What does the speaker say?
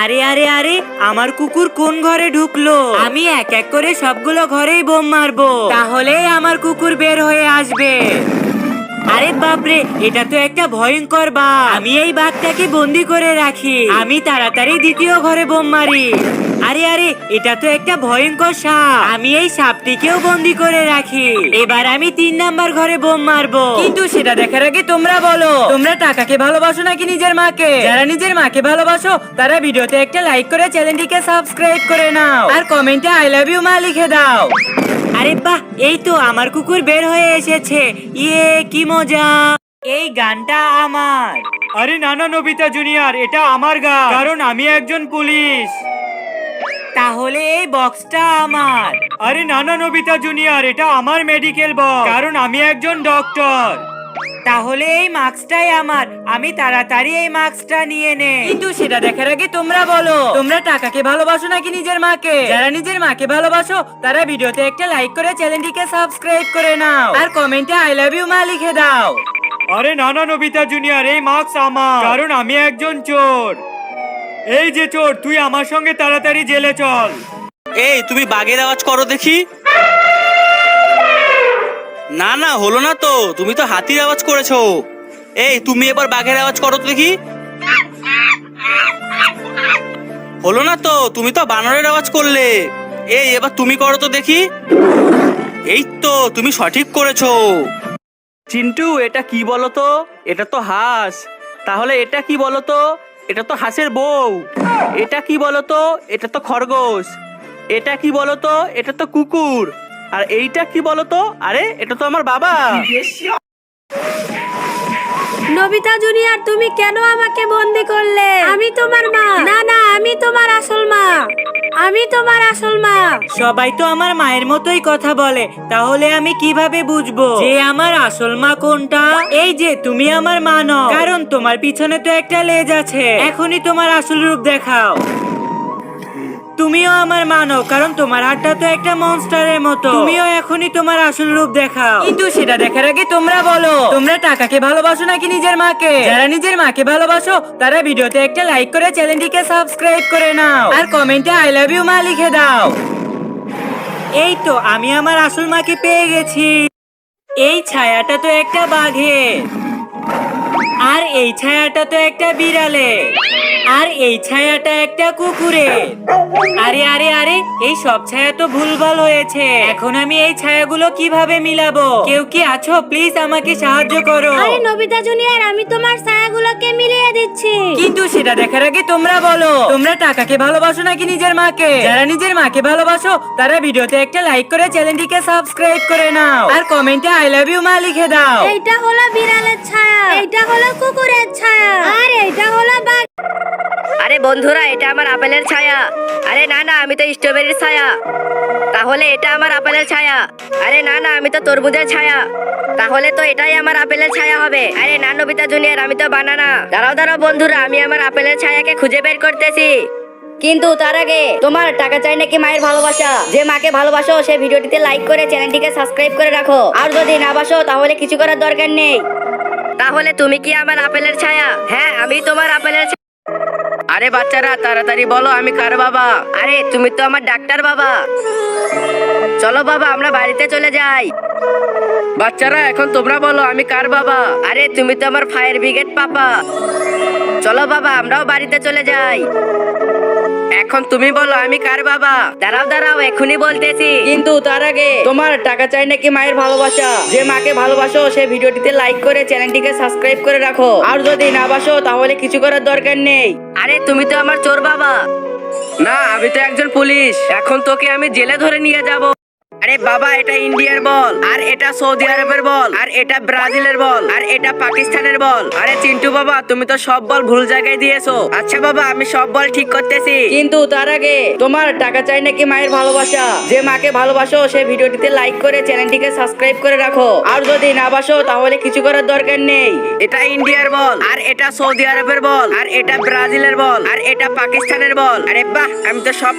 আরে আরে আরে, আমার কুকুর কোন ঘরে ঢুকলো? আমি এক এক করে সবগুলো ঘরেই বোম মারবো, তাহলেই আমার কুকুর বের হয়ে আসবে। আরে বাপরে, এটা তো একটা ভয়ঙ্কর বাঘ। আমি এই বাঘটাকে বন্দি করে রাখি। আমি তাড়াতাড়ি দ্বিতীয় ঘরে বোম মারি। আরে আরে, এটা তো একটা ভয়ঙ্কর সাপ। আমি এই সাপটিকেও বন্দি করে রাখি। এবার আমি 3 নাম্বার ঘরে বোম মারবো। কিন্তু সেটা দেখার আগে তোমরা বলো, তোমরা টাকাকে ভালোবাসো নাকি নিজের মাকে? যারা নিজের মাকে ভালোবাসো তারা ভিডিওতে একটা লাইক করে চ্যানেলটিকে সাবস্ক্রাইব করে নাও, আর কমেন্টে আই লাভ ইউ মা লিখে দাও। আরে বাহ, এই তো আমার কুকুর বের হয়ে এসেছে। ইয়ে, কি মজা! এই গানটা আমার। আরে না না নোবিতা জুনিয়র, এটা আমার গান, কারণ আমি একজন পুলিশ। তাহলে এই বক্সটা আমার। আরে না না নোবিতা জুনিয়র, এটা আমার মেডিকেল বক্স, কারণ আমি একজন ডক্টর। তাহলে এই মাস্কটাই আমার। আমি তাড়াতাড়ি এই মাস্কটা নিয়ে নে। কিন্তু সেটা দেখার আগে তোমরা বলো, তোমরা টাকাকে ভালোবাসো নাকি নিজের মাকে? যারা নিজের মাকে ভালোবাসো তারা ভিডিওতে একটা লাইক করে চ্যানেলটিকে সাবস্ক্রাইব করে নাও, আর কমেন্টে আই লাভ ইউ মা লিখে দাও। আরে না না নোবিতা জুনিয়র, এই মাস্ক আমার, কারণ আমি একজন চোর। এই যে চোর, তুই আমার সঙ্গে তাড়াতাড়ি জেলে চল। এই তুমি বাঘের আওয়াজ করো দেখি। না না, হলো না তো, তুমি তো হাতির আওয়াজ করেছো। এই তুমি এবার বাঘের আওয়াজ করো তো দেখি। হলো না তো, তুমি তো বানরের আওয়াজ করলে। এই এবার তুমি করো তো দেখি। এই তো, তুমি সঠিক করেছো। চিন্টু, এটা কি বলো তো? এটা তো হাঁস। তাহলে এটা কি বলো তো? এটা তো হাঁসের বউ। এটা কি বলো তো? এটা তো খরগোশ। এটা কি বলো তো? এটা তো কুকুর। আর এইটা কি বলো তো? আরে এটা তো আমার বাবা। নবিতা জুনিয়র, তুমি কেন আমাকে বন্দি করলে? আমি তোমার মা। না না, আমি তোমার আসল মা। আমি তোমার আসল মা। সবাই তো আমার মায়ের মতোই কথা বলে, তাহলে আমি কিভাবে বুঝবো যে আমার আসল মা কোনটা? এই যে তুমি আমার মা নও, কারণ তোমার পিছনে তো একটা লেজ আছে। এখনই তোমার আসল রূপ দেখাও। তুমিও আমার মানো, কারণ তোমার হাতটা তো একটা মনস্টারের মতো। তুমিও এখনই তোমার আসল রূপ দেখাও। কিন্তু সেটা দেখার আগে তোমরা বলো, তোমরা টাকাকে ভালোবাসো নাকি নিজের মাকে? যারা নিজের মাকে ভালোবাসো তারা ভিডিওতে একটা লাইক করে চ্যানেলটিকে সাবস্ক্রাইব করে নাও, আর কমেন্টে আই লাভ ইউ মা লিখে দাও। এই তো আমি আমার আসল মাকে পেয়ে গেছি। এই ছায়াটা তো একটা বাঘের, আর এই ছায়াটা তো একটা বিড়ালে, আর এই ছায়াটা একটা কুকুরের। আরে আরে আরে, এই সব ছায়া তো ভুলভাল হয়েছে। এখন আমি এই ছায়াগুলো কিভাবে মিলাবো? কেউ কি আছো? প্লিজ আমাকে সাহায্য করো। আরে নবিতা জুনিয়র, আমি তোমার ছায়াগুলোকে মিলিয়ে দিচ্ছি। কিন্তু সেটা দেখার আগে তোমরা বলো, তোমরা টাকাকে ভালোবাসো নাকি নিজের মাকে? যারা নিজের মাকে ভালোবাসো তারা ভিডিওতে একটা লাইক করে চ্যানেলটিকে সাবস্ক্রাইব করে নাও, আর কমেন্টে আই লাভ ইউ মা লিখে দাও। এইটা হলো বিড়ালের ছায়া, এইটা হলো কুকুরের ছায়া, আর এইটা হলো বাঘ। আরে বন্ধুরা, এটা আমার আপেলের ছায়া। আরে না না, আমি তো স্ট্রবেরির ছায়া। তাহলে এটা আমার আপেলের ছায়া। আরে না না, আমি তো তরমুজের ছায়া। তাহলে তো এটাই আমার আপেলের ছায়া হবে। আরে না নবিতা জুনিয়র, আমি তো বানানা। দাঁড়াও দাঁড়াও বন্ধুরা, আমি আমার আপেলের ছায়াকে খুঁজে বের করতেছি। কিন্তু তার আগে, তোমার টাকা চাই নাকি মায়ের ভালোবাসা? যে মাকে ভালোবাসো সে ভিডিওটিতে লাইক করে চ্যানেলটিকে সাবস্ক্রাইব করে রাখো। আর যদি না বাসো তাহলে কিছু করার দরকার নেই। তাহলে তুমি কি আমার আপেলের ছায়া? হ্যাঁ, আমি তোমার আপেলের ছায়া। আরে বাচ্চারা, তাড়াতাড়ি বলো আমি কার বাবা? আরে তুমি তো আমার ডাক্তার বাবা। চলো বাবা, আমরা বাড়িতে চলে যাই। বাচ্চারা, এখন তোমরা বলো আমি কার বাবা? আরে তুমি তো আমার ফায়ার ব্রিগেড পাপা। চলো বাবা, আমরাও বাড়িতে চলে যাই। এখন তুমি বলো আমি কার বাবা? দাঁড়াও দাঁড়াও, এখনই বলতেছি। কিন্তু তার আগে, তোমার টাকা চাই নাকি মায়ের ভালোবাসা? যে মাকে ভালোবাসো সে ভিডিওটিতে লাইক করে চ্যানেলটিকে সাবস্ক্রাইব করে রাখো। আর যদি না বাসো তাহলে কিছু করার দরকার নেই। আরে তুমি তো আমার চোর বাবা। না, আমি তো একজন পুলিশ। এখন তোকে আমি জেলে ধরে নিয়ে যাব। আরে বাবা, এটা ইন্ডিয়ার বল, আর এটা সৌদি আরবের বল, আর এটা ব্রাজিলের বল, আর এটা পাকিস্তানের বল। আরে চিন্টু বাবা, তুমি তো সব বল ভুল জায়গায় দিয়েছো। আচ্ছা বাবা, আমি সব বল ঠিক করতেছি। কিন্তু তার আগে, তোমার টাকা চাই নাকি মায়ের ভালোবাসা? যে মাকে ভালোবাসো সে ভিডিওটিতে লাইক করে চ্যানেলটিকে সাবস্ক্রাইব করে রাখো। আর যদি না বাসো তাহলে কিছু করার দরকার নেই। এটা ইন্ডিয়ার বল, আর এটা সৌদি আরবের বল, আর এটা ব্রাজিলের বল, আর এটা পাকিস্তানের বল। আরে বাহ, আমি তো সব